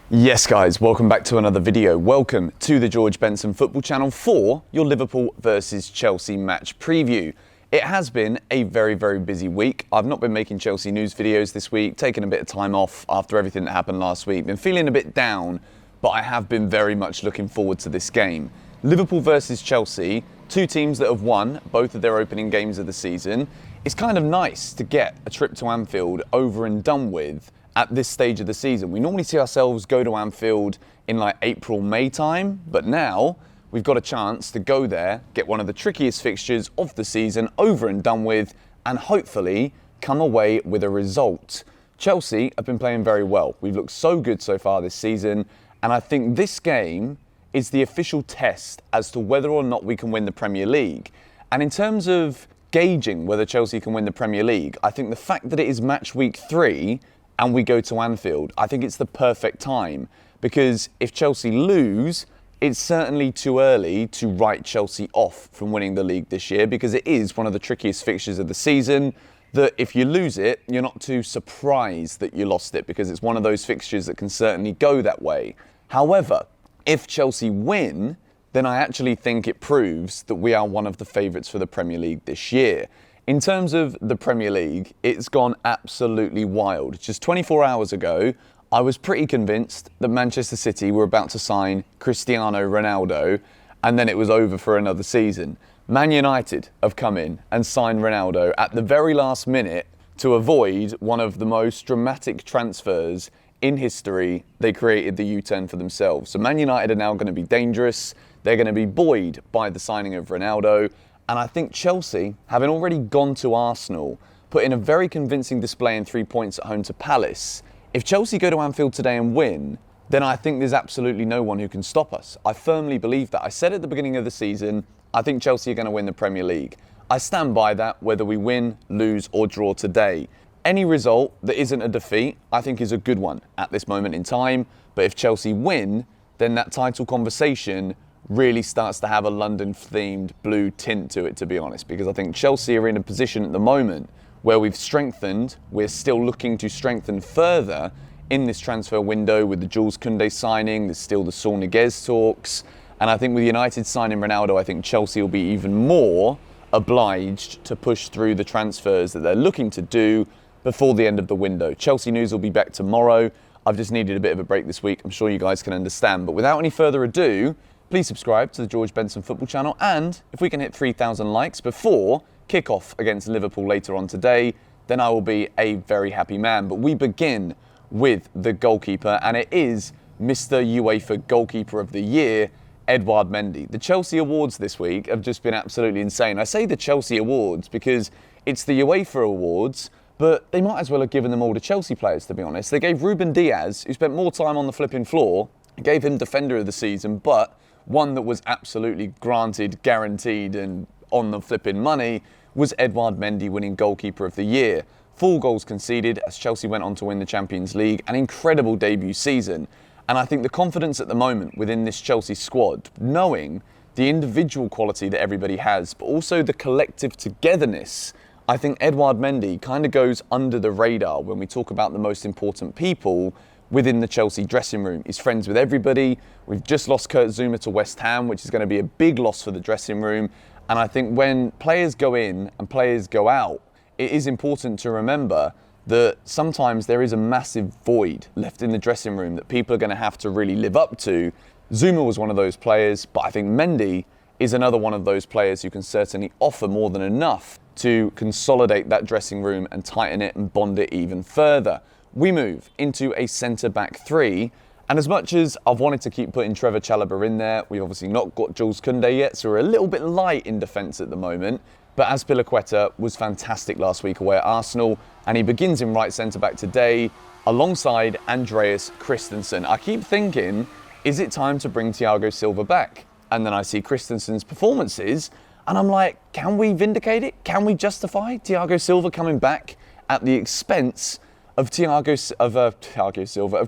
Yes guys, welcome back to another video. Welcome to the George Benson Football Channel for your Liverpool versus Chelsea match preview. It has been a very busy week. I've not been making Chelsea news videos this week, taking a bit of time off after everything that happened last week. Been feeling a bit down, but I have been very much looking forward to this game. Liverpool versus Chelsea, two teams that have won both of their opening games of the season. It's kind of nice to get a trip to Anfield over and done with at this stage of the season. We normally see ourselves go to Anfield in like April, May time, but now we've got a chance to go there, get one of the trickiest fixtures of the season over and done with, and hopefully come away with a result. Chelsea have been playing very well. We've looked so good so far this season, and I think this game is the official test as to whether or not we can win the Premier League. And in terms of gauging whether Chelsea can win the Premier League, I think the fact that it is match week 3 and we go to Anfield, I think it's the perfect time, because if Chelsea lose, it's certainly too early to write Chelsea off from winning the league this year, because it is one of the trickiest fixtures of the season, that if you lose it, you're not too surprised that you lost it, because it's one of those fixtures that can certainly go that way. However, if Chelsea win, then I actually think it proves that we are one of the favourites for the Premier League this year. In terms of the Premier League, it's gone absolutely wild. Just 24 hours ago, I was pretty convinced that Manchester City were about to sign Cristiano Ronaldo, and then it was over for another season. Man United have come in and signed Ronaldo at the very last minute to avoid one of the most dramatic transfers in history. They created the U-turn for themselves. So Man United are now going to be dangerous. They're going to be buoyed by the signing of Ronaldo. And I think Chelsea, having already gone to Arsenal, put in a very convincing display in 3 points at home to Palace. If Chelsea go to Anfield today and win, then I think there's absolutely no one who can stop us. I firmly believe that. I said at the beginning of the season, I think Chelsea are going to win the Premier League. I stand by that, whether we win, lose or draw today. Any result that isn't a defeat, I think is a good one at this moment in time. But if Chelsea win, then that title conversation really starts to have a London-themed blue tint to it, to be honest, because I think Chelsea are in a position at the moment where we've strengthened. We're still looking to strengthen further in this transfer window with the Jules Koundé signing. There's still the SAUL NIGUEZ talks. And I think with United signing Ronaldo, I think Chelsea will be even more obliged to push through the transfers that they're looking to do before the end of the window. Chelsea news will be back tomorrow. I've just needed a bit of a break this week. I'm sure you guys can understand. But without any further ado, please subscribe to the George Benson Football Channel, and if we can hit 3,000 likes before kick-off against Liverpool later on today, then I will be a very happy man. But we begin with the goalkeeper, and it is Mr. UEFA Goalkeeper of the Year, Edouard Mendy. The Chelsea awards this week have just been absolutely insane. I say the Chelsea awards because it's the UEFA awards, but they might as well have given them all to Chelsea players, to be honest. They gave Ruben Diaz, who spent more time on the flipping floor, gave him Defender of the Season, but one that was absolutely granted, guaranteed, and on the flipping money was Edouard Mendy winning Goalkeeper of the Year. 4 goals conceded as Chelsea went on to win the Champions League. An incredible debut season. And I think the confidence at the moment within this Chelsea squad, knowing the individual quality that everybody has, but also the collective togetherness, I think Edouard Mendy kind of goes under the radar when we talk about the most important people within the Chelsea dressing room. He's friends with everybody. We've just lost Kurt Zouma to West Ham, which is going to be a big loss for the dressing room. And I think when players go in and players go out, it is important to remember that sometimes there is a massive void left in the dressing room that people are going to have to really live up to. Zouma was one of those players, but I think Mendy is another one of those players who can certainly offer more than enough to consolidate that dressing room and tighten it and bond it even further. We move into a centre-back 3, and as much as I've wanted to keep putting Trevor Chalobah in there, we've obviously not got Jules Koundé yet, so we're a little bit light in defence at the moment. But Azpilicueta was fantastic last week away at Arsenal, and he begins in right centre-back today alongside Andreas Christensen. I keep thinking, is it time to bring Thiago Silva back? And then I see Christensen's performances, and I'm like, can we vindicate it? Can we justify Thiago Silva coming back at the expense of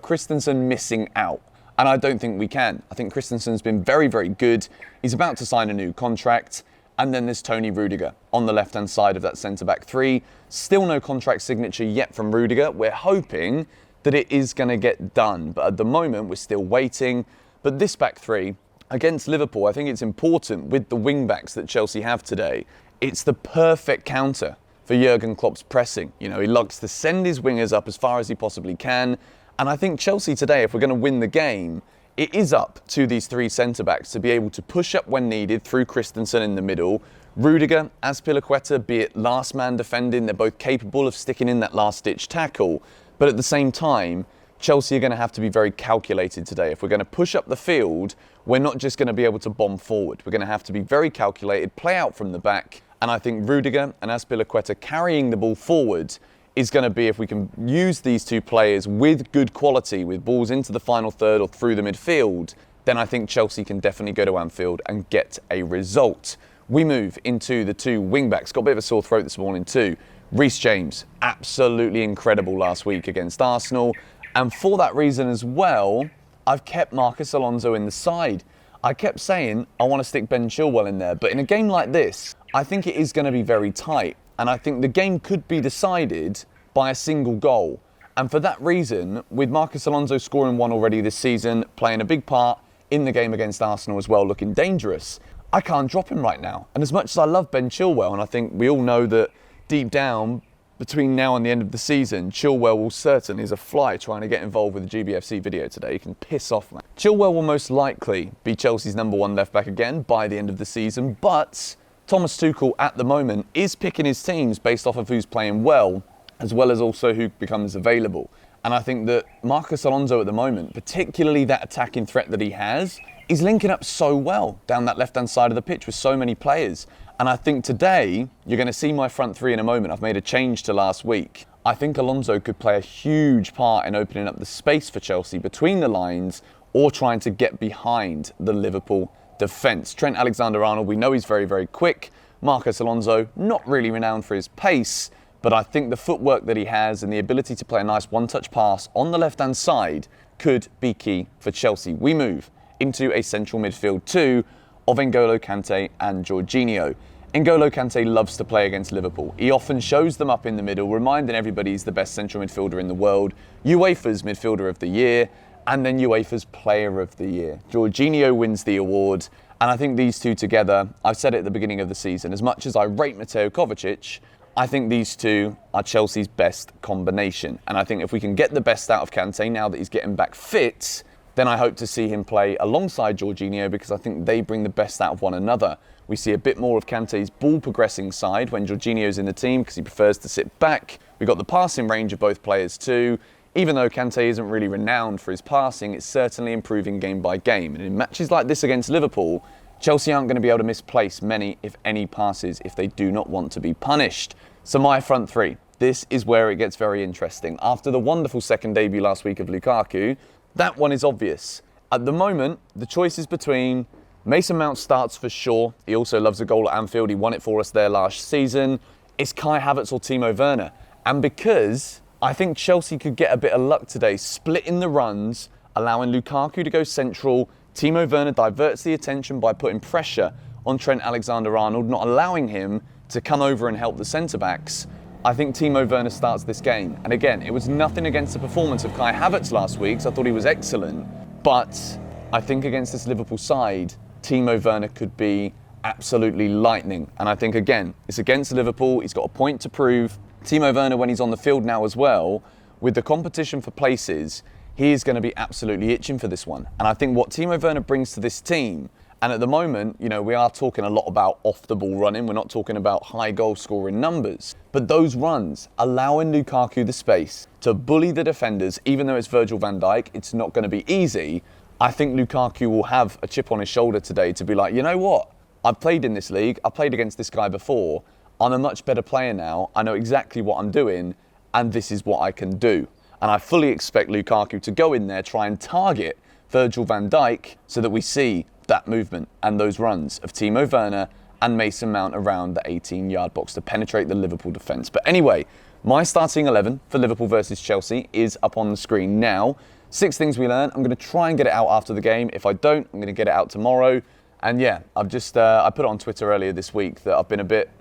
Christensen missing out? And I don't think we can. I think Christensen's been very good. He's about to sign a new contract. And then there's Tony Rudiger on the left-hand side of that centre-back 3. Still no contract signature yet from Rudiger. We're hoping that it is going to get done. But at the moment, we're still waiting. But this back three against Liverpool, I think it's important with the wing-backs that Chelsea have today. It's the perfect counter for Jurgen Klopp's pressing. You know, he likes to send his wingers up as far as he possibly can. And I think Chelsea today, if we're going to win the game, it is up to these three centre-backs to be able to push up when needed through Christensen in the middle. Rudiger, Azpilicueta, be it last man defending, they're both capable of sticking in that last-ditch tackle. But at the same time, Chelsea are going to have to be very calculated today. If we're going to push up the field, we're not just going to be able to bomb forward. We're going to have to be very calculated, play out from the back. And I think Rudiger and Azpilicueta carrying the ball forward is going to be, if we can use these two players with good quality, with balls into the final third or through the midfield, then I think Chelsea can definitely go to Anfield and get a result. We move into the two wing-backs. Got a bit of a sore throat this morning too. Reece James, absolutely incredible last week against Arsenal. And for that reason as well, I've kept Marcus Alonso in the side. I kept saying I want to stick Ben Chilwell in there, but in a game like this, I think it is going to be very tight. And I think the game could be decided by a single goal. And for that reason, with Marcus Alonso scoring one already this season, playing a big part in the game against Arsenal as well, looking dangerous, I can't drop him right now. And as much as I love Ben Chilwell, and I think we all know that deep down, between now and the end of the season, Chilwell will certainly, is a fly trying to get involved with the GBFC video today. You can piss off, man. Chilwell will most likely be Chelsea's #1 left-back again by the end of the season, but Thomas Tuchel at the moment is picking his teams based off of who's playing well, as well as also who becomes available. And I think that Marcus Alonso at the moment, particularly that attacking threat that he has, is linking up so well down that left-hand side of the pitch with so many players. And I think today, you're going to see my front three in a moment. I've made a change to last week. I think Alonso could play a huge part in opening up the space for Chelsea between the lines or trying to get behind the Liverpool defence. Trent Alexander-Arnold, we know he's very, very quick. Marcus Alonso, not really renowned for his pace, but I think the footwork that he has and the ability to play a nice one-touch pass on the left-hand side could be key for Chelsea. We move into a central midfield two of N'Golo Kante and Jorginho. N'Golo Kante loves to play against Liverpool. He often shows them up in the middle, reminding everybody he's the best central midfielder in the world, UEFA's Midfielder of the Year, and then UEFA's Player of the Year. Jorginho wins the award, and I think these two together, I've said it at the beginning of the season, as much as I rate Mateo Kovacic, I think these two are Chelsea's best combination. And I think if we can get the best out of Kante now that he's getting back fit, then I hope to see him play alongside Jorginho, because I think they bring the best out of one another. We see a bit more of Kante's ball progressing side when Jorginho's in the team because he prefers to sit back. We've got the passing range of both players too. Even though Kante isn't really renowned for his passing, it's certainly improving game by game. And in matches like this against Liverpool, Chelsea aren't going to be able to misplace many, if any, passes if they do not want to be punished. So my front three, this is where it gets very interesting. After the wonderful second debut last week of Lukaku, that one is obvious. At the moment, the choice is between Mason Mount starts for sure. He also loves a goal at Anfield. He won it for us there last season. It's Kai Havertz or Timo Werner. And because I think Chelsea could get a bit of luck today, splitting the runs, allowing Lukaku to go central, Timo Werner diverts the attention by putting pressure on Trent Alexander-Arnold, not allowing him to come over and help the centre-backs. I think Timo Werner starts this game. And again, it was nothing against the performance of Kai Havertz last week, so I thought he was excellent. But I think against this Liverpool side, Timo Werner could be absolutely lightning. And I think, again, it's against Liverpool. He's got a point to prove. Timo Werner, when he's on the field now as well, with the competition for places, he is going to be absolutely itching for this one. And I think what Timo Werner brings to this team, and at the moment, you know, we are talking a lot about off-the-ball running. We're not talking about high goal-scoring numbers. But those runs, allowing Lukaku the space to bully the defenders, even though it's Virgil van Dijk, it's not going to be easy. I think Lukaku will have a chip on his shoulder today to be like, you know what? I've played in this league. I played against this guy before. I'm a much better player now. I know exactly what I'm doing, and this is what I can do. And I fully expect Lukaku to go in there, try and target Virgil van Dijk so that we see that movement and those runs of Timo Werner and Mason Mount around the 18-yard box to penetrate the Liverpool defence. But anyway, my starting 11 for Liverpool versus Chelsea is up on the screen now. 6 things we learned. I'm going to try and get it out after the game. If I don't, I'm going to get it out tomorrow. And yeah, I've just I put it on Twitter earlier this week that I've been a bit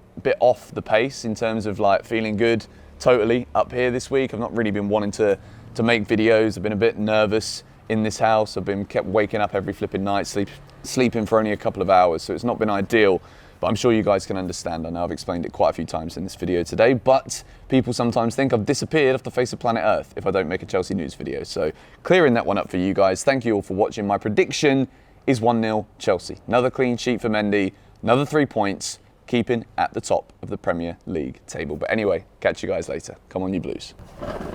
off the pace in terms of like feeling good totally up here this week. I've not really been wanting to to make videos. I've been a bit nervous in this house. I've been kept waking up every flipping night, sleeping for only a couple of hours, so it's not been ideal. But I'm sure you guys can understand. I know I've explained it quite a few times in this video today, but people sometimes think I've disappeared off the face of planet Earth if I don't make a Chelsea news video. So clearing that one up for you guys. Thank you all for watching. My prediction is 1-0 Chelsea. Another clean sheet for Mendy, another 3 points, keeping at the top of the Premier League table. But anyway, catch you guys later. Come on, you Blues.